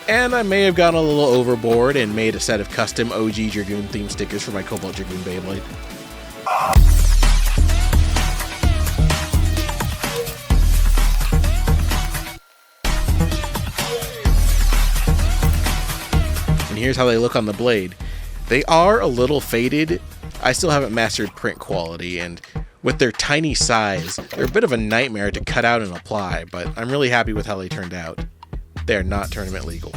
And I may have gone a little overboard and made a set of custom OG Dragoon themed stickers for my Cobalt Dragoon Beyblade. And here's how they look on the blade. They are a little faded. I still haven't mastered print quality, and with their tiny size, they're a bit of a nightmare to cut out and apply, but I'm really happy with how they turned out. They are not tournament legal.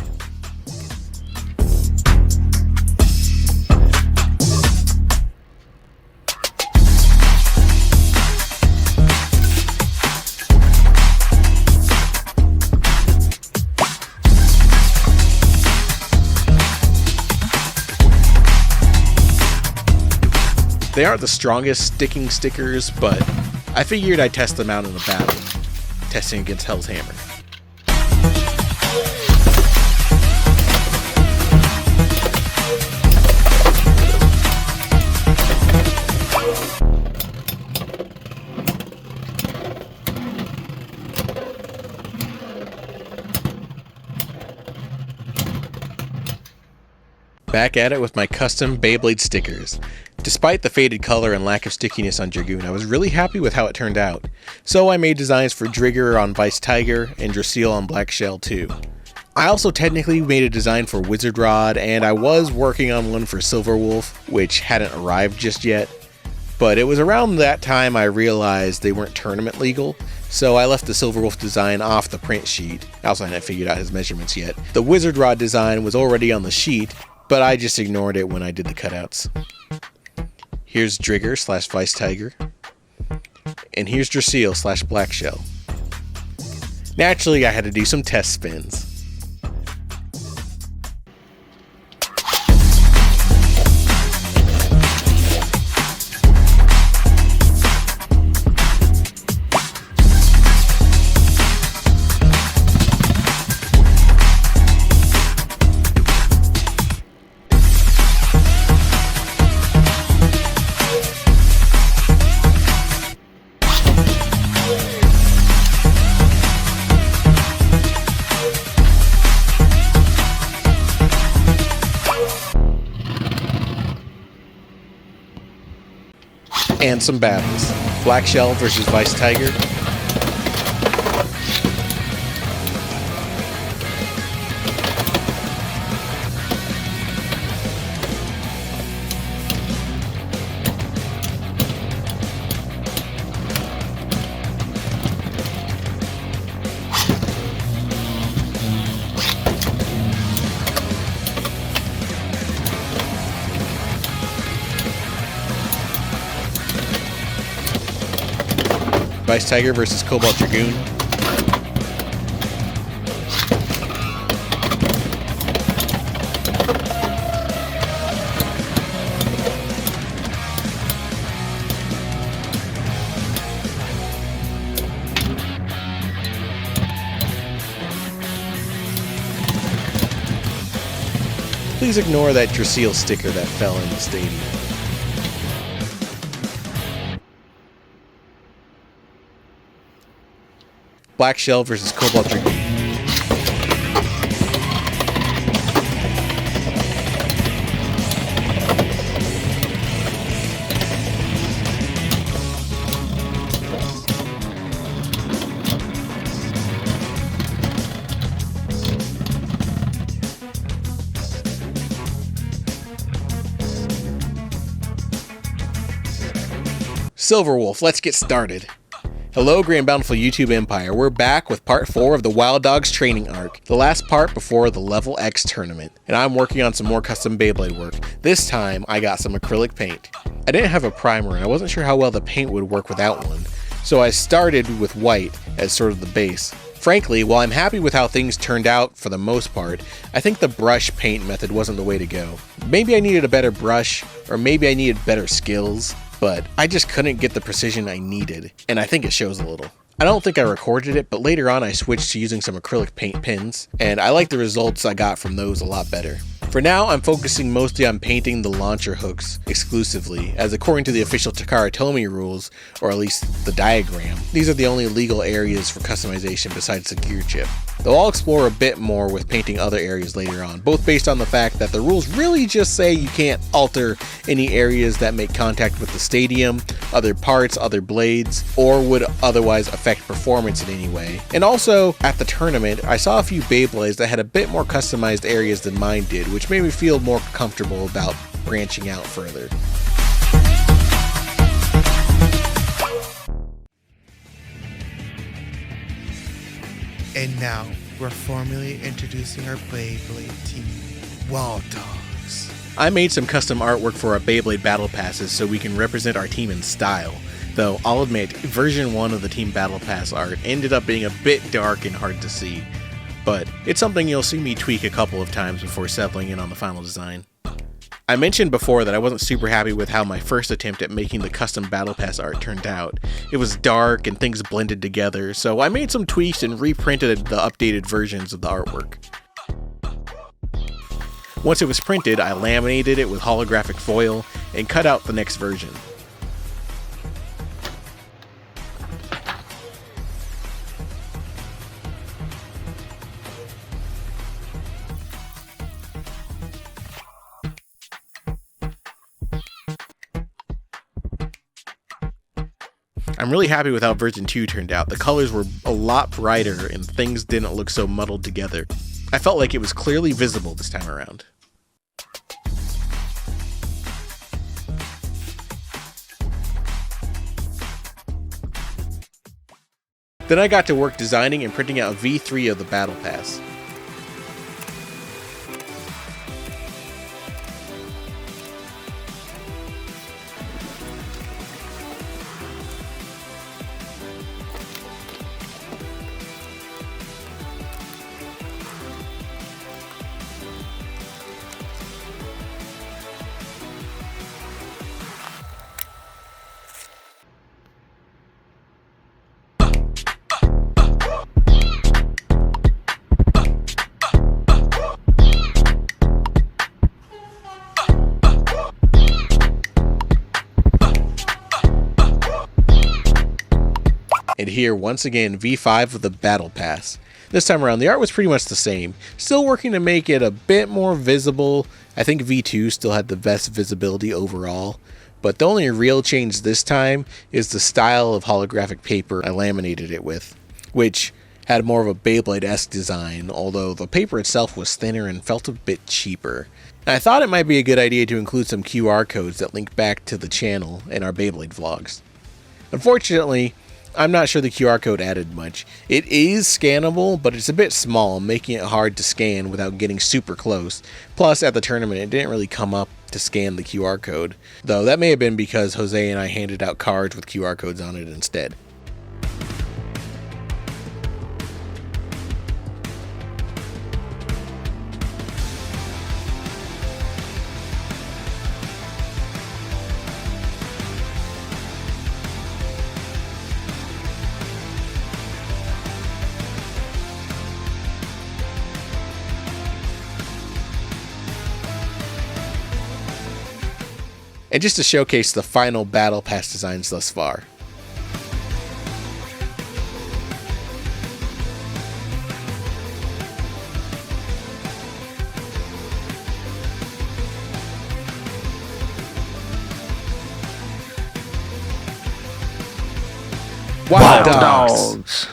They aren't the strongest sticking stickers, but I figured I'd test them out in a battle, testing against Hell's Hammer. Back at it with my custom Beyblade stickers. Despite the faded color and lack of stickiness on Dragoon, I was really happy with how it turned out. So I made designs for Drigger on Beys Tiger and Dracil on Black Shell too. I also technically made a design for Wizard Rod, and I was working on one for Silverwolf, which hadn't arrived just yet. But it was around that time I realized they weren't tournament legal, so I left the Silverwolf design off the print sheet. Also, I hadn't figured out his measurements yet. The Wizard Rod design was already on the sheet, but I just ignored it when I did the cutouts. Here's Drigger / Beys Tiger, and here's Dracil / Black Shell. Naturally, I had to do some test spins. And some battles. Black Shell versus Beys Tiger. Beys Tiger versus Cobalt Dragoon. Please ignore that Dracil sticker that fell in the stadium. Black Shell versus Cobalt Dragoon. Silverwolf, let's get started. Hello, Grand Bountiful YouTube Empire. We're back with part 4 of the Wild Dogs training arc, the last part before the Level X tournament, and I'm working on some more custom Beyblade work. This time, I got some acrylic paint. I didn't have a primer, and I wasn't sure how well the paint would work without one, so I started with white as sort of the base. Frankly, while I'm happy with how things turned out for the most part, I think the brush paint method wasn't the way to go. Maybe I needed a better brush, or maybe I needed better skills, but I just couldn't get the precision I needed, and I think it shows a little. I don't think I recorded it, but later on I switched to using some acrylic paint pins, and I like the results I got from those a lot better. For now, I'm focusing mostly on painting the launcher hooks exclusively, as according to the official Takara Tomy rules, or at least the diagram, these are the only legal areas for customization besides the gear chip. Though I'll explore a bit more with painting other areas later on, both based on the fact that the rules really just say you can't alter any areas that make contact with the stadium, other parts, other blades, or would otherwise affect performance in any way. And also, at the tournament, I saw a few Beyblades that had a bit more customized areas than mine did, which made me feel more comfortable about branching out further. And now, we're formally introducing our Beyblade team, Wall Dogs. I made some custom artwork for our Beyblade Battle Passes so we can represent our team in style. Though, I'll admit, version 1 of the Team Battle Pass art ended up being a bit dark and hard to see. But it's something you'll see me tweak a couple of times before settling in on the final design. I mentioned before that I wasn't super happy with how my first attempt at making the custom Battle Pass art turned out. It was dark and things blended together, so I made some tweaks and reprinted the updated versions of the artwork. Once it was printed, I laminated it with holographic foil and cut out the next version. I'm really happy with how version 2 turned out. The colors were a lot brighter and things didn't look so muddled together. I felt like it was clearly visible this time around. Then I got to work designing and printing out V3 of the Battle Pass. And here, once again, V5 of the Battle Pass. This time around, the art was pretty much the same. Still working to make it a bit more visible. I think V2 still had the best visibility overall. But the only real change this time is the style of holographic paper I laminated it with, which had more of a Beyblade-esque design, although the paper itself was thinner and felt a bit cheaper. And I thought it might be a good idea to include some QR codes that link back to the channel and our Beyblade vlogs. Unfortunately, I'm not sure the QR code added much. It is scannable, but it's a bit small, making it hard to scan without getting super close. Plus, at the tournament, it didn't really come up to scan the QR code, though that may have been because Jose and I handed out cards with QR codes on it instead. And just to showcase the final Battle Pass designs thus far. Wild Dogs!